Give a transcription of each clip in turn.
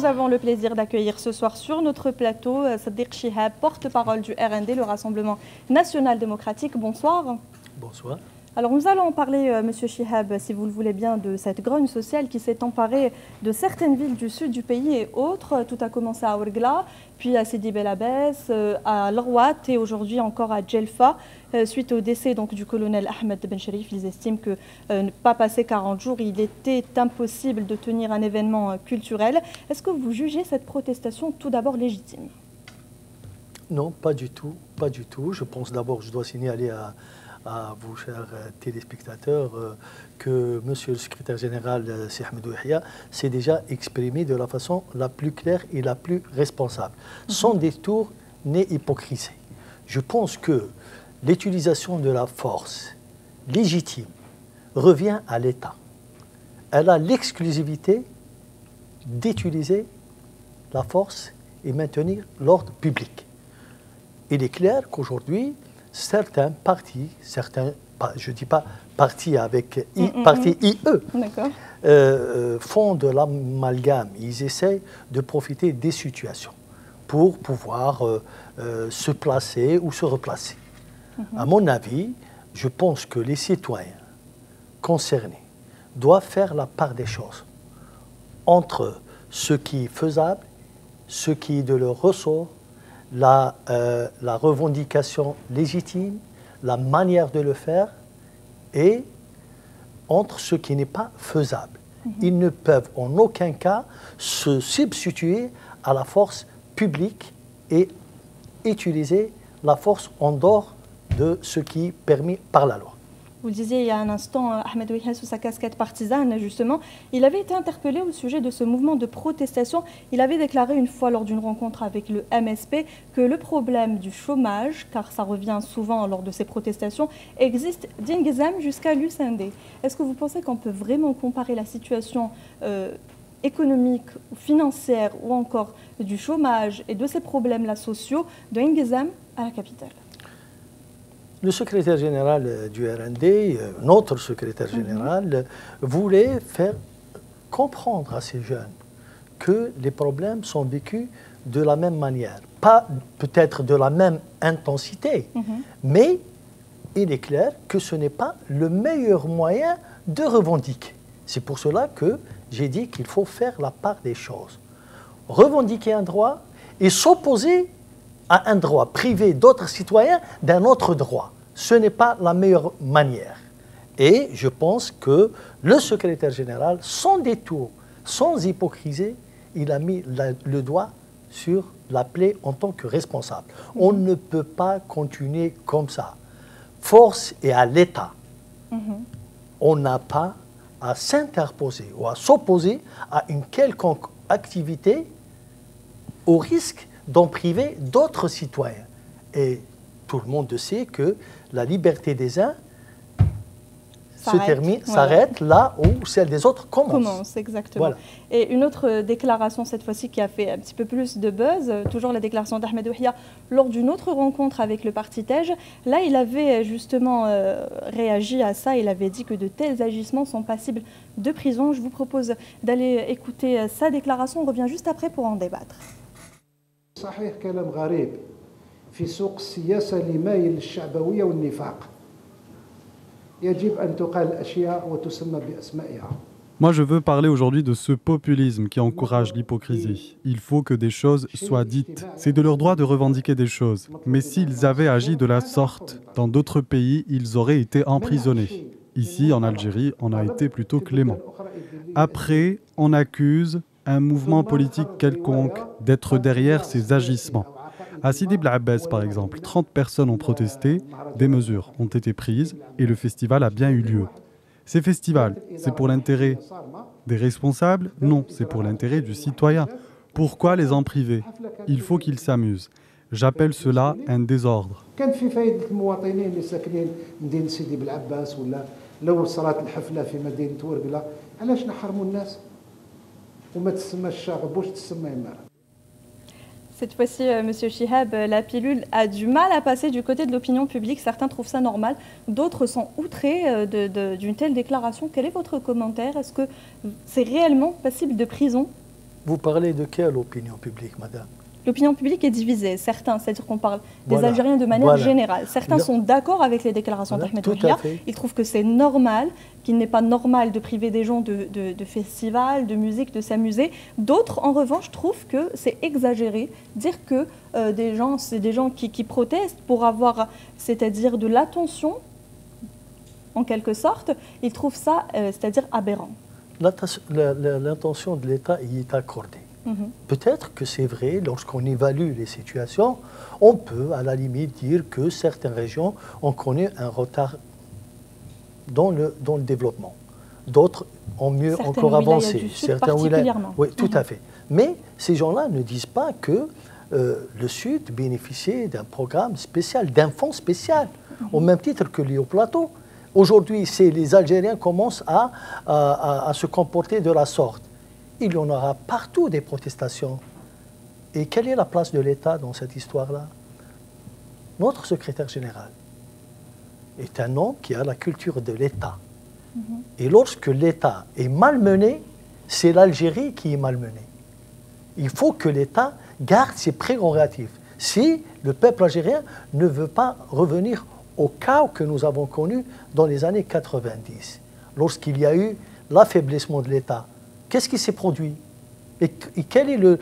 avons le plaisir d'accueillir ce soir sur notre plateau Sadiq Chihab, porte-parole du RND, le Rassemblement National Démocratique. Bonsoir. Bonsoir. Alors nous allons parler, Monsieur Chihab, si vous le voulez bien, de cette grogne sociale qui s'est emparée de certaines villes du sud du pays et autres. Tout a commencé à Ouargla, puis à Sidi Bel Abbès, à L'Rouat et aujourd'hui encore à Djelfa. Suite au décès donc, du colonel Ahmed Ben Cherif, ils estiment que ne pas passer 40 jours, il était impossible de tenir un événement culturel. Est-ce que vous jugez cette protestation tout d'abord légitime? Non, pas du tout, pas du tout. Je pense d'abord, je dois signaler à vous, chers téléspectateurs, que Monsieur le secrétaire général Cheikh Ahmedou Yahya s'est déjà exprimé de la façon la plus claire et la plus responsable, sans détour ni hypocrisie. Je pense que l'utilisation de la force légitime revient à l'État. Elle a l'exclusivité d'utiliser la force et maintenir l'ordre public. Il est clair qu'aujourd'hui, certains partis, je ne dis pas partis avec partis IE, font de l'amalgame. Ils essaient de profiter des situations pour pouvoir se placer ou se replacer. À mon avis, je pense que les citoyens concernés doivent faire la part des choses entre ce qui est faisable, ce qui est de leur ressort, la revendication légitime, la manière de le faire, et entre ce qui n'est pas faisable. Ils ne peuvent en aucun cas se substituer à la force publique et utiliser la force en dehors de ce qui est permis par la loi. Vous le disiez il y a un instant, Ahmedou Yahya, sous sa casquette partisane, justement, il avait été interpellé au sujet de ce mouvement de protestation. Il avait déclaré une fois lors d'une rencontre avec le MSP que le problème du chômage, car ça revient souvent lors de ces protestations, existe d'Ingizem jusqu'à Lucendé. Est-ce que vous pensez qu'on peut vraiment comparer la situation économique ou financière ou encore du chômage et de ces problèmes-là sociaux de Ingizem à la capitale? Le secrétaire général du RND, notre secrétaire général, voulait faire comprendre à ces jeunes que les problèmes sont vécus de la même manière. Pas peut-être de la même intensité, mais il est clair que ce n'est pas le meilleur moyen de revendiquer. C'est pour cela que j'ai dit qu'il faut faire la part des choses. Revendiquer un droit et s'opposer à un droit privé d'autres citoyens d'un autre droit. Ce n'est pas la meilleure manière. Et je pense que le secrétaire général, sans détour, sans hypocrisie, il a mis le doigt sur la plaie en tant que responsable. On ne peut pas continuer comme ça. Force est à l'État. On n'a pas à s'interposer ou à s'opposer à une quelconque activité au risque d'en priver d'autres citoyens. Et tout le monde sait que la liberté des uns s'arrête là où celle des autres commence. Exactement. Voilà. Et une autre déclaration cette fois-ci qui a fait un petit peu plus de buzz, toujours la déclaration d'Ahmedou Yahya lors d'une autre rencontre avec le parti TEJ. Là, il avait justement réagi à ça. Il avait dit que de tels agissements sont passibles de prison. Je vous propose d'aller écouter sa déclaration. On revient juste après pour en débattre. صحيح كلام غريب في سوق السياسة اللي مايل للشعبوية والنفاق يجب أن تقال الأشياء وتسمى بأسمائها. Moi, je veux parler aujourd'hui de ce populisme qui encourage l'hypocrisie. Il faut que des choses soient dites. C'est de leur droit de revendiquer des choses. Mais s'ils avaient agi de la sorte, dans d'autres pays, ils auraient été emprisonnés. Ici, en Algérie, on a été plutôt clément. Après, on accuse un mouvement politique quelconque d'être derrière ces agissements. À Sidi Bel Abbès, par exemple, 30 personnes ont protesté, des mesures ont été prises et le festival a bien eu lieu. Ces festivals, c'est pour l'intérêt des responsables? Non, c'est pour l'intérêt du citoyen. Pourquoi les en priver? Il faut qu'ils s'amusent. J'appelle cela un désordre. Cette fois-ci, Monsieur Chihab, la pilule a du mal à passer du côté de l'opinion publique. Certains trouvent ça normal, d'autres sont outrés d'une telle déclaration. Quel est votre commentaire? Est-ce que c'est réellement passible de prison? Vous parlez de quelle opinion publique, madame? L'opinion publique est divisée. Certains, c'est-à-dire qu'on parle des Voilà. Algériens de manière Voilà. générale. Certains Non. sont d'accord avec les déclarations Voilà, d'Ahmed tout à Ouria. fait. Ils trouvent que c'est normal, qu'il n'est pas normal de priver des gens de festivals, de musique, de s'amuser. D'autres, en revanche, trouvent que c'est exagéré. Dire que c'est des gens qui protestent pour avoir, c'est-à-dire de l'attention, en quelque sorte, ils trouvent ça, c'est-à-dire aberrant. L'intention de l'État y est accordée. Peut-être que c'est vrai, lorsqu'on évalue les situations, on peut à la limite dire que certaines régions ont connu un retard dans le développement. D'autres ont mieux Certaines encore avancé. wilayas du Sud particulièrement. Oui, tout à fait. Mais ces gens-là ne disent pas que le Sud bénéficiait d'un programme spécial, d'un fonds spécial, au même titre que les hauts plateaux. Aujourd'hui, les Algériens commencent à se comporter de la sorte. Il y en aura partout des protestations. Et quelle est la place de l'État dans cette histoire-là? Notre secrétaire général est un homme qui a la culture de l'État. Et lorsque l'État est malmené, c'est l'Algérie qui est malmenée. Il faut que l'État garde ses prérogatives. Si le peuple algérien ne veut pas revenir au chaos que nous avons connu dans les années 90, lorsqu'il y a eu l'affaiblissement de l'État, qu'est-ce qui s'est produit? Et quel est le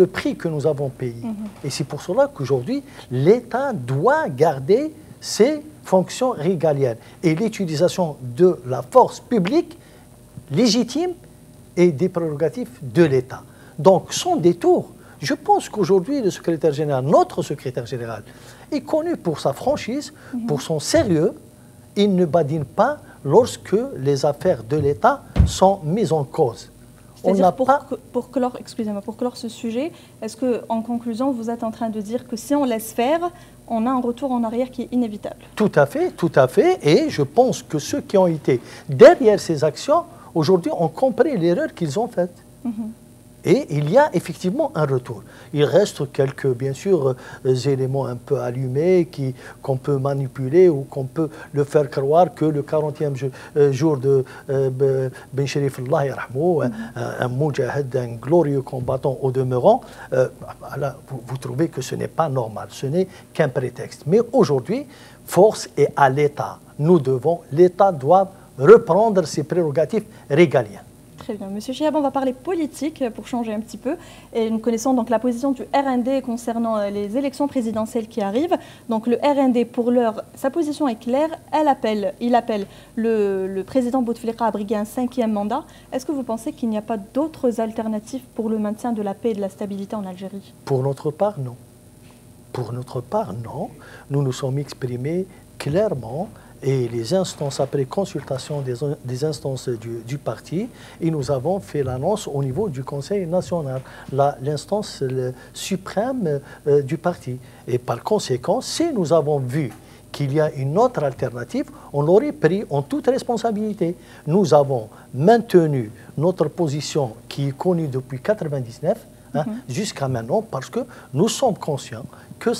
prix que nous avons payé? Et c'est pour cela qu'aujourd'hui, l'État doit garder ses fonctions régaliennes et l'utilisation de la force publique légitime et des prérogatives de l'État. Donc, sans détour, je pense qu'aujourd'hui, le secrétaire général, notre secrétaire général, est connu pour sa franchise, pour son sérieux. Il ne badine pas lorsque les affaires de l'État sont mises en cause. C'est-à-dire, pour clore ce sujet, est-ce qu'en conclusion, vous êtes en train de dire que si on laisse faire, on a un retour en arrière qui est inévitable? Tout à fait, tout à fait. Et je pense que ceux qui ont été derrière ces actions, aujourd'hui, ont compris l'erreur qu'ils ont faite. Et il y a effectivement un retour. Il reste quelques, bien sûr, éléments un peu allumés qu'on peut manipuler ou qu'on peut le faire croire que le 40e jour de Ben Cherif Allah yarhamou, un moujahid, un glorieux combattant au demeurant, vous trouvez que ce n'est pas normal, ce n'est qu'un prétexte. Mais aujourd'hui, force est à l'État. L'État doit reprendre ses prérogatives régaliennes. Très bien. Monsieur Chihab, on va parler politique pour changer un petit peu. Et nous connaissons donc la position du RND concernant les élections présidentielles qui arrivent. Donc le RND, pour l'heure, sa position est claire. Il appelle le président Bouteflika à briguer un 5e mandat. Est-ce que vous pensez qu'il n'y a pas d'autres alternatives pour le maintien de la paix et de la stabilité en Algérie? Pour notre part, non. Pour notre part, non. Nous nous sommes exprimés clairement. Et les instances, après consultation des instances du parti, et nous avons fait l'annonce au niveau du Conseil national, l'instance suprême du parti. Et par conséquent, si nous avons vu qu'il y a une autre alternative, on l'aurait pris en toute responsabilité. Nous avons maintenu notre position qui est connue depuis 1999 jusqu'à maintenant, parce que nous sommes conscients que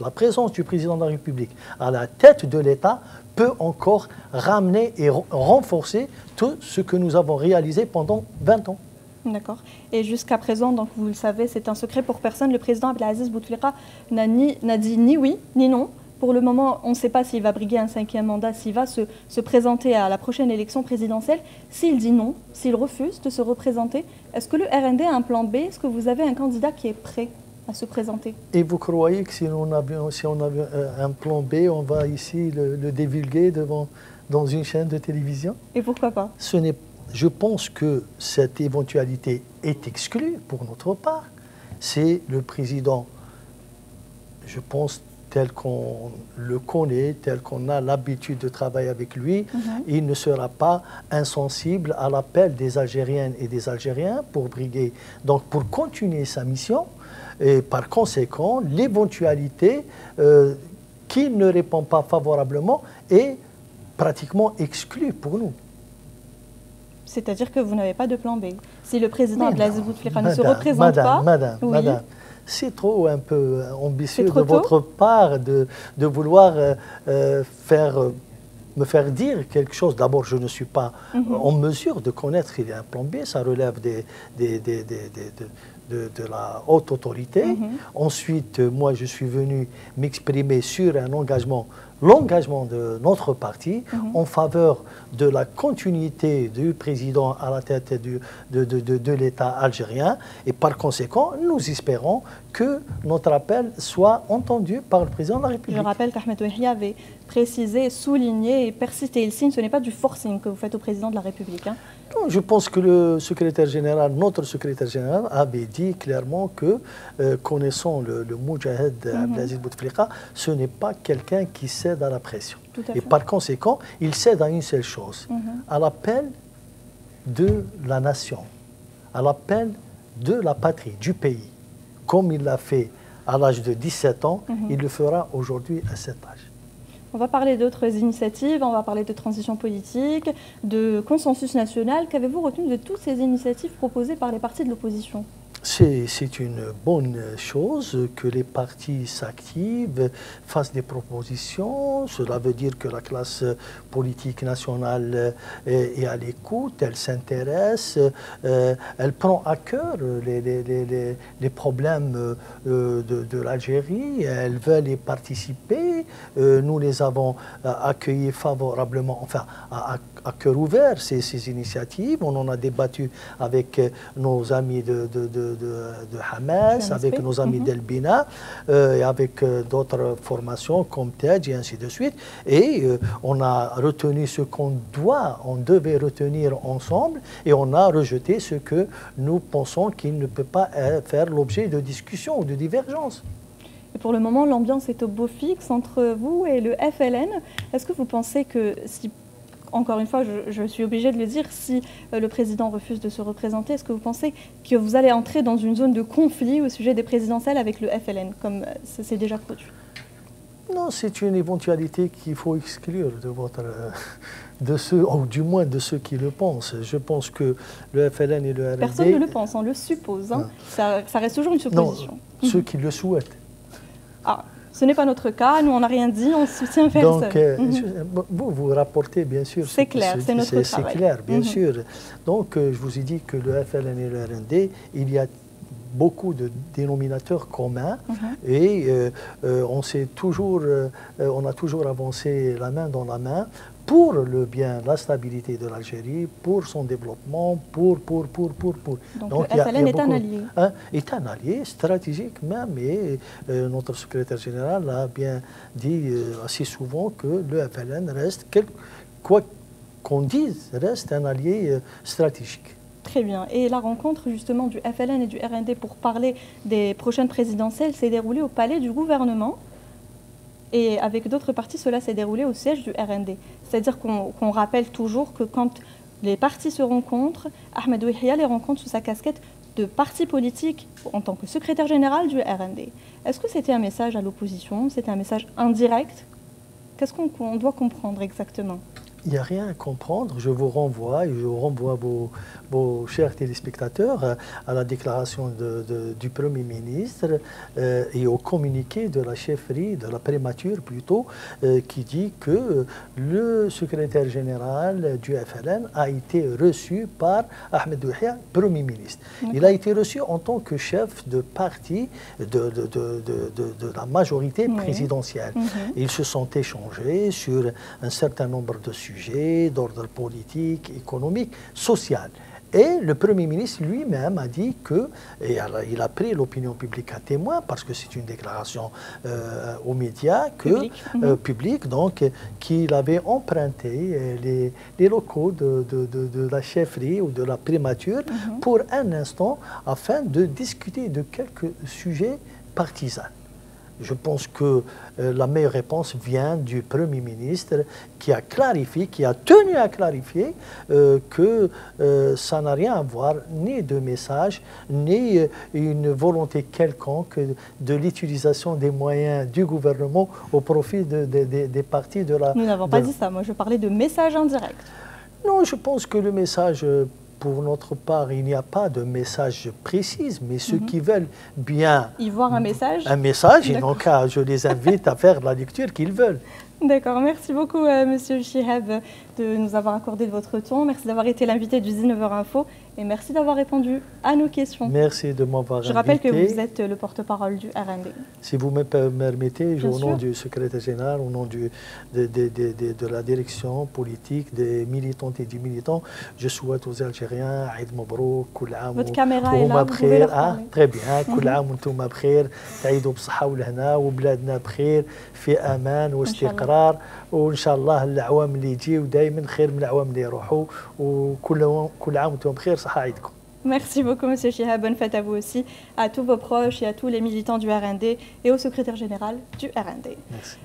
la présence du président de la République à la tête de l'État peut encore ramener et renforcer tout ce que nous avons réalisé pendant 20 ans. D'accord. Et jusqu'à présent, donc vous le savez, c'est un secret pour personne, le président Abdelaziz Bouteflika n'a dit ni oui ni non. Pour le moment, on ne sait pas s'il va briguer un 5e mandat, s'il va se présenter à la prochaine élection présidentielle. S'il dit non, s'il refuse de se représenter, est-ce que le RND a un plan B? Est-ce que vous avez un candidat qui est prêt à se présenter? Et vous croyez que si on avait un plan B, on va ici le divulguer dans une chaîne de télévision? Et pourquoi pas? Je pense que cette éventualité est exclue pour notre part. C'est le président, je pense, tel qu'on le connaît, tel qu'on a l'habitude de travailler avec lui, il ne sera pas insensible à l'appel des Algériennes et des Algériens pour briguer. Donc pour continuer sa mission, et par conséquent, l'éventualité qui ne répond pas favorablement est pratiquement exclue pour nous. C'est-à-dire que vous n'avez pas de plan B. Si le président Abdelaziz Bouteflika ne se représente pas... Madame, c'est trop un peu ambitieux de votre part de vouloir faire me faire dire quelque chose. D'abord, je ne suis pas en mesure de connaître qu'il y a un plan B, ça relève de la haute autorité. Ensuite, moi, je suis venu m'exprimer sur un engagement, l'engagement de notre parti en faveur de la continuité du président à la tête de l'État algérien. Et par conséquent, nous espérons que notre appel soit entendu par le président de la République. Je rappelle qu'Ahmed Ouihia avait précisé, souligné et persisté. Il signe, ce n'est pas du forcing que vous faites au président de la République. Hein. Non, je pense que le secrétaire général, notre secrétaire général, avait dit clairement que, connaissant le Moudjahed Abdelaziz Bouteflika, ce n'est pas quelqu'un qui cède à la pression. Et par conséquent, il cède à une seule chose, à l'appel de la nation, à l'appel de la patrie, du pays. Comme il l'a fait à l'âge de 17 ans, il le fera aujourd'hui à cet âge. On va parler d'autres initiatives, on va parler de transition politique, de consensus national. Qu'avez-vous retenu de toutes ces initiatives proposées par les partis de l'opposition ? C'est une bonne chose que les partis s'activent, fassent des propositions. Cela veut dire que la classe politique nationale est à l'écoute, elle s'intéresse, elle prend à cœur les problèmes de l'Algérie, elle veut y participer. Nous les avons accueillis favorablement, enfin à cœur ouvert ces initiatives. On en a débattu avec nos amis de Hamas, avec nos amis d'Elbina, et avec d'autres formations comme TEDJ et ainsi de suite. Et on a retenu ce qu'on devait retenir ensemble, et on a rejeté ce que nous pensons qu'il ne peut pas faire l'objet de discussions ou de divergences. Et pour le moment, l'ambiance est au beau fixe entre vous et le FLN. Est-ce que vous pensez que si... Encore une fois, je suis obligée de le dire, si le président refuse de se représenter, est-ce que vous pensez que vous allez entrer dans une zone de conflit au sujet des présidentielles avec le FLN, comme c'est déjà produit? Non, c'est une éventualité qu'il faut exclure de ceux, ou du moins de ceux qui le pensent. Je pense que le FLN et le RND... Personne ne le pense, on le suppose. Hein. Ça reste toujours une supposition. Non, ceux qui le souhaitent. Ah. Ce n'est pas notre cas, nous on n'a rien dit, on soutient personne. Donc, vous rapportez bien sûr. C'est clair, c'est notre travail. C'est clair, bien sûr. Donc, je vous ai dit que le FLN et le RND, il y a beaucoup de dénominateurs communs et on a toujours avancé la main dans la main pour le bien, la stabilité de l'Algérie, pour son développement, pour. Donc le FLN est un allié. Est un allié stratégique même, et notre secrétaire général a bien dit assez souvent que le FLN reste, quoi qu'on dise, reste un allié stratégique. Très bien. Et la rencontre justement du FLN et du RND pour parler des prochaines présidentielles s'est déroulée au palais du gouvernement. Et avec d'autres partis, cela s'est déroulé au siège du RND. C'est-à-dire qu'on rappelle toujours que quand les partis se rencontrent, Ahmed Ouihia les rencontre sous sa casquette de parti politique en tant que secrétaire général du RND. Est-ce que c'était un message à l'opposition? C'était un message indirect? Qu'est-ce qu'on doit comprendre exactement? Il n'y a rien à comprendre. Je vous renvoie, et je renvoie vos chers téléspectateurs à la déclaration du Premier ministre et au communiqué de la chefferie, de la primature plutôt, qui dit que le secrétaire général du FLN a été reçu par Ahmed Ouihia, Premier ministre. Il a été reçu en tant que chef de parti de la majorité présidentielle. Ils se sont échangés sur un certain nombre de sujets d'ordre politique, économique, social. Et le Premier ministre lui-même a dit que, et il a pris l'opinion publique à témoin, parce que c'est une déclaration aux médias, public, donc, qu'il avait emprunté les locaux de la chefferie ou de la primature pour un instant, afin de discuter de quelques sujets partisans. Je pense que la meilleure réponse vient du Premier ministre qui a clarifié, qui a tenu à clarifier que ça n'a rien à voir ni de message, ni une volonté quelconque de l'utilisation des moyens du gouvernement au profit des partis de la... Nous n'avons pas dit ça, moi je parlais de message indirect. Non, je pense que le message... Pour notre part, il n'y a pas de message précis, mais ceux qui veulent bien y voir un message, et donc je les invite à faire la lecture qu'ils veulent. D'accord, merci beaucoup Monsieur Chihab de nous avoir accordé de votre temps. Merci d'avoir été l'invité du 19h Info et merci d'avoir répondu à nos questions. Merci de m'avoir invité. Je rappelle que vous êtes le porte-parole du RND. Si vous me permettez, Bien au nom sûr. du secrétaire général, au nom de la direction politique, des militantes et des militants, je souhaite aux Algériens Aïd Mabrouk, Kul Aam Votre caméra est وهما là, vous pouvez leur بخير. parler. Très bien. كل عام وانتم بخير، تعيدوا بالصحة والهنا وبلادنا بخير في أمان واستقرار، وإن شاء الله الأعوام اللي يجيو دائما خير من الأعوام اللي يروحوا، وكل عام وانتم بخير، صحة عيدكم. Merci beaucoup Monsieur Chihab, bonne fête à vous aussi, à tous vos proches et à tous les militants du RND et au secrétaire général du RND. Merci.